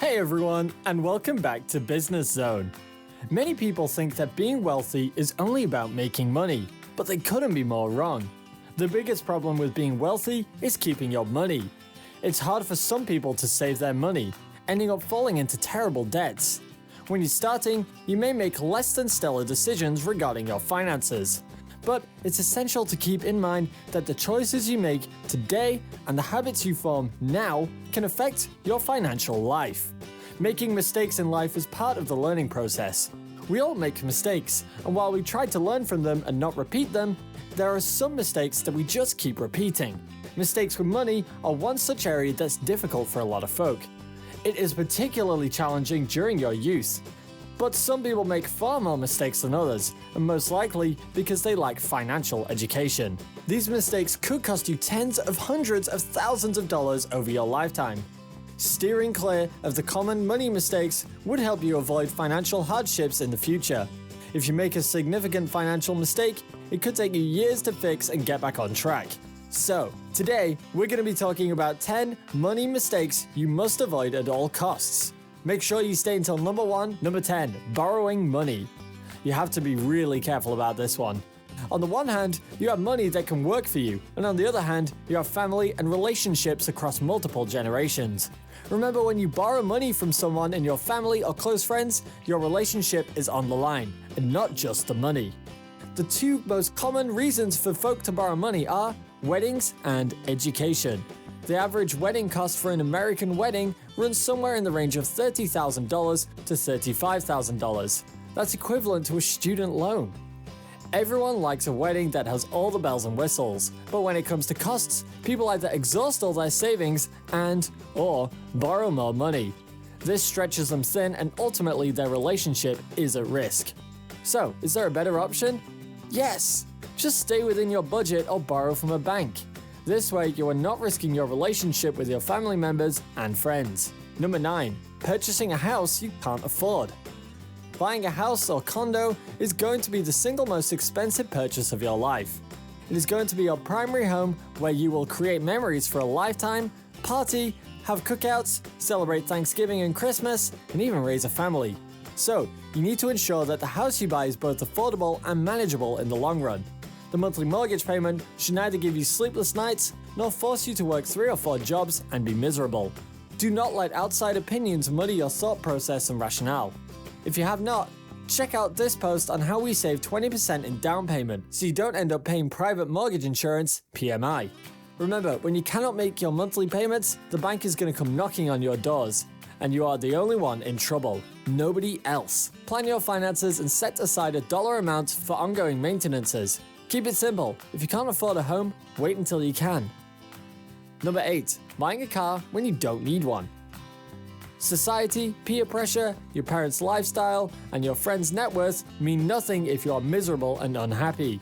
Hey everyone, and welcome back to Business Zone. Many people think that being wealthy is only about making money, but they couldn't be more wrong. The biggest problem with being wealthy is keeping your money. It's hard for some people to save their money, ending up falling into terrible debts. When you're starting, you may make less than stellar decisions regarding your finances. But it's essential to keep in mind that the choices you make today and the habits you form now can affect your financial life. Making mistakes in life is part of the learning process. We all make mistakes, and while we try to learn from them and not repeat them, there are some mistakes that we just keep repeating. Mistakes with money are one such area that's difficult for a lot of folk. It is particularly challenging during your youth. But some people make far more mistakes than others, and most likely because they lack financial education. These mistakes could cost you tens of hundreds of thousands of dollars over your lifetime. Steering clear of the common money mistakes would help you avoid financial hardships in the future. If you make a significant financial mistake, it could take you years to fix and get back on track. So, today, we're going to be talking about 10 money mistakes you must avoid at all costs. Make sure you stay until number 1. Number 10, borrowing money. You have to be really careful about this one. On the one hand, you have money that can work for you, and on the other hand, you have family and relationships across multiple generations. Remember, when you borrow money from someone in your family or close friends, your relationship is on the line, and not just the money. The two most common reasons for folk to borrow money are weddings and education. The average wedding cost for an American wedding runs somewhere in the range of $30,000 to $35,000. That's equivalent to a student loan. Everyone likes a wedding that has all the bells and whistles, but when it comes to costs, people either exhaust all their savings or borrow more money. This stretches them thin, and ultimately their relationship is at risk. So, is there a better option? Yes! Just stay within your budget or borrow from a bank. This way, you are not risking your relationship with your family members and friends. Number 9, purchasing a house you can't afford. Buying a house or condo is going to be the single most expensive purchase of your life. It is going to be your primary home where you will create memories for a lifetime, party, have cookouts, celebrate Thanksgiving and Christmas, and even raise a family. So, you need to ensure that the house you buy is both affordable and manageable in the long run. The monthly mortgage payment should neither give you sleepless nights nor force you to work 3 or 4 jobs and be miserable. Do not let outside opinions muddy your thought process and rationale. If you have not, check out this post on how we save 20% in down payment so you don't end up paying private mortgage insurance, PMI. Remember, when you cannot make your monthly payments, the bank is going to come knocking on your doors, and you are the only one in trouble, nobody else. Plan your finances and set aside a dollar amount for ongoing maintenances. Keep it simple. If you can't afford a home, wait until you can. Number 8, buying a car when you don't need one. Society, peer pressure, your parents' lifestyle, and your friends' net worth mean nothing if you are miserable and unhappy.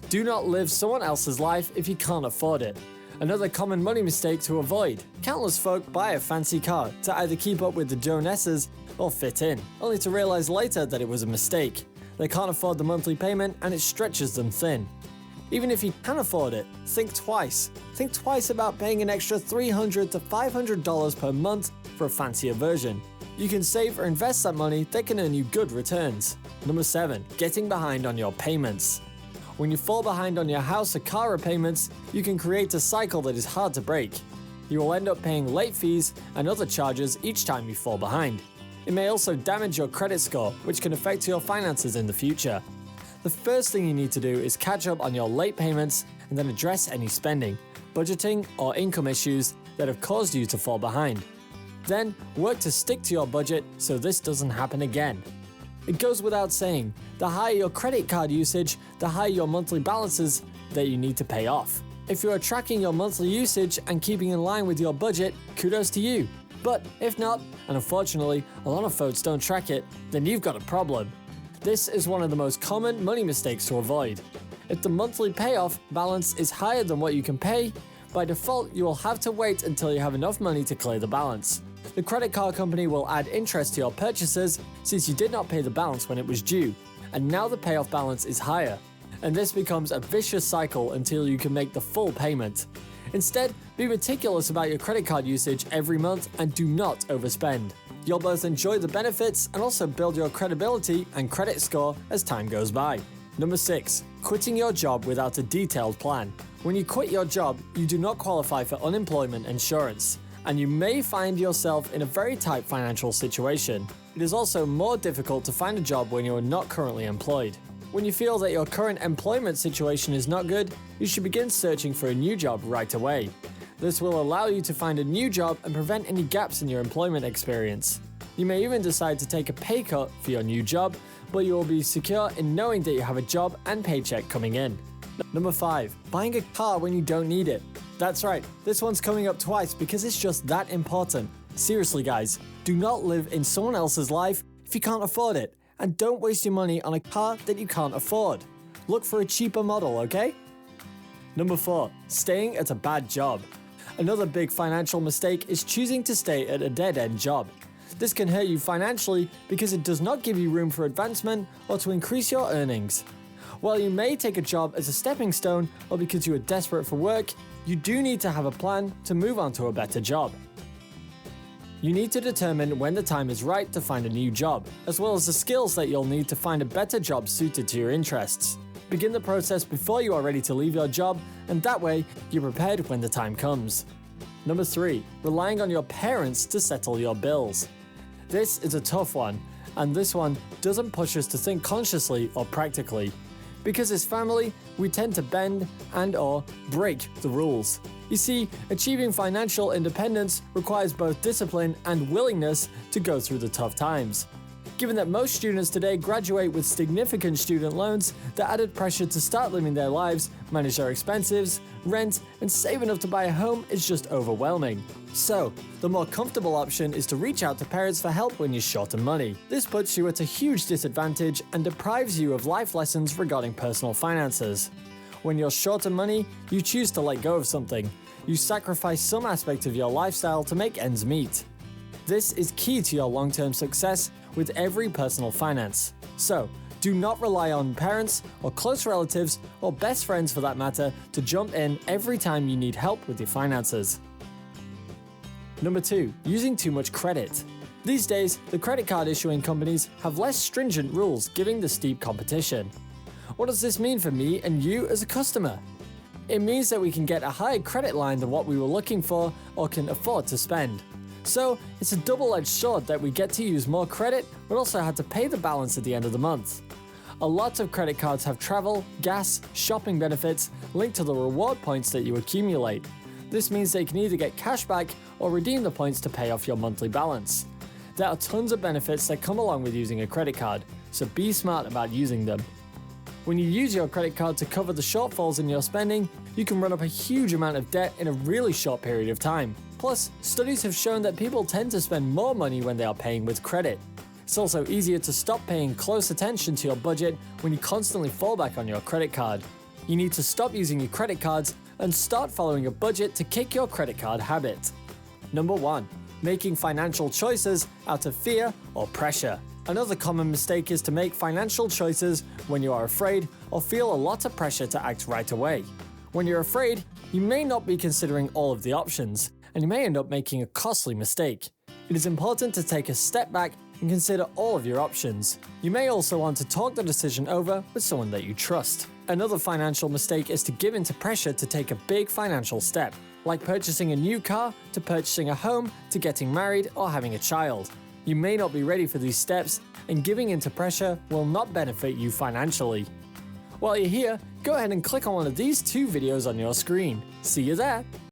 Do not live someone else's life if you can't afford it. Another common money mistake to avoid. Countless folk buy a fancy car to either keep up with the Joneses or fit in, only to realize later that it was a mistake. They can't afford the monthly payment and it stretches them thin. Even if you can afford it, think twice. Think twice about paying an extra $300 to $500 per month for a fancier version. You can save or invest that money that can earn you good returns. Number 7, getting behind on your payments. When you fall behind on your house or car repayments, you can create a cycle that is hard to break. You will end up paying late fees and other charges each time you fall behind. It may also damage your credit score, which can affect your finances in the future. The first thing you need to do is catch up on your late payments and then address any spending, budgeting, or income issues that have caused you to fall behind. Then, work to stick to your budget so this doesn't happen again. It goes without saying, the higher your credit card usage, the higher your monthly balances that you need to pay off. If you are tracking your monthly usage and keeping in line with your budget, kudos to you. But if not, and unfortunately a lot of folks don't track it, then you've got a problem. This is one of the most common money mistakes to avoid. If the monthly payoff balance is higher than what you can pay, by default you will have to wait until you have enough money to clear the balance. The credit card company will add interest to your purchases since you did not pay the balance when it was due, and now the payoff balance is higher. And this becomes a vicious cycle until you can make the full payment. Instead, be meticulous about your credit card usage every month and do not overspend. You'll both enjoy the benefits and also build your credibility and credit score as time goes by. Number 6. Quitting your job without a detailed plan. When you quit your job, you do not qualify for unemployment insurance, and you may find yourself in a very tight financial situation. It is also more difficult to find a job when you are not currently employed. When you feel that your current employment situation is not good, you should begin searching for a new job right away. This will allow you to find a new job and prevent any gaps in your employment experience. You may even decide to take a pay cut for your new job, but you will be secure in knowing that you have a job and paycheck coming in. Number 5. Buying a car when you don't need it. That's right, this one's coming up twice because it's just that important. Seriously guys, do not live in someone else's life if you can't afford it, and don't waste your money on a car that you can't afford. Look for a cheaper model, okay? Number 4. Staying at a bad job. Another big financial mistake is choosing to stay at a dead-end job. This can hurt you financially because it does not give you room for advancement or to increase your earnings. While you may take a job as a stepping stone or because you are desperate for work, you do need to have a plan to move on to a better job. You need to determine when the time is right to find a new job, as well as the skills that you'll need to find a better job suited to your interests. Begin the process before you are ready to leave your job, and that way you're prepared when the time comes. Number 3. Relying on your parents to settle your bills. This is a tough one, and this one doesn't push us to think consciously or practically. Because as family, we tend to bend and/or break the rules. You see, achieving financial independence requires both discipline and willingness to go through the tough times. Given that most students today graduate with significant student loans, the added pressure to start living their lives, manage their expenses, rent, and save enough to buy a home is just overwhelming. So, the more comfortable option is to reach out to parents for help when you're short on money. This puts you at a huge disadvantage and deprives you of life lessons regarding personal finances. When you're short on money, you choose to let go of something. You sacrifice some aspect of your lifestyle to make ends meet. This is key to your long-term success with every personal finance. So, do not rely on parents or close relatives or best friends for that matter to jump in every time you need help with your finances. Number 2. Using too much credit. These days, the credit card issuing companies have less stringent rules giving the steep competition. What does this mean for me and you as a customer? It means that we can get a higher credit line than what we were looking for or can afford to spend. So, it's a double-edged sword that we get to use more credit, but also have to pay the balance at the end of the month. A lot of credit cards have travel, gas, shopping benefits linked to the reward points that you accumulate. This means that you can either get cash back or redeem the points to pay off your monthly balance. There are tons of benefits that come along with using a credit card, so be smart about using them. When you use your credit card to cover the shortfalls in your spending, you can run up a huge amount of debt in a really short period of time. Plus, studies have shown that people tend to spend more money when they are paying with credit. It's also easier to stop paying close attention to your budget when you constantly fall back on your credit card. You need to stop using your credit cards and start following a budget to kick your credit card habit. Number 1. Making financial choices out of fear or pressure. Another common mistake is to make financial choices when you are afraid or feel a lot of pressure to act right away. When you're afraid, you may not be considering all of the options, and you may end up making a costly mistake. It is important to take a step back and consider all of your options. You may also want to talk the decision over with someone that you trust. Another financial mistake is to give in to pressure to take a big financial step, like purchasing a new car, to purchasing a home, to getting married or having a child. You may not be ready for these steps, and giving in to pressure will not benefit you financially. While you're here, go ahead and click on one of these 2 videos on your screen. See you there!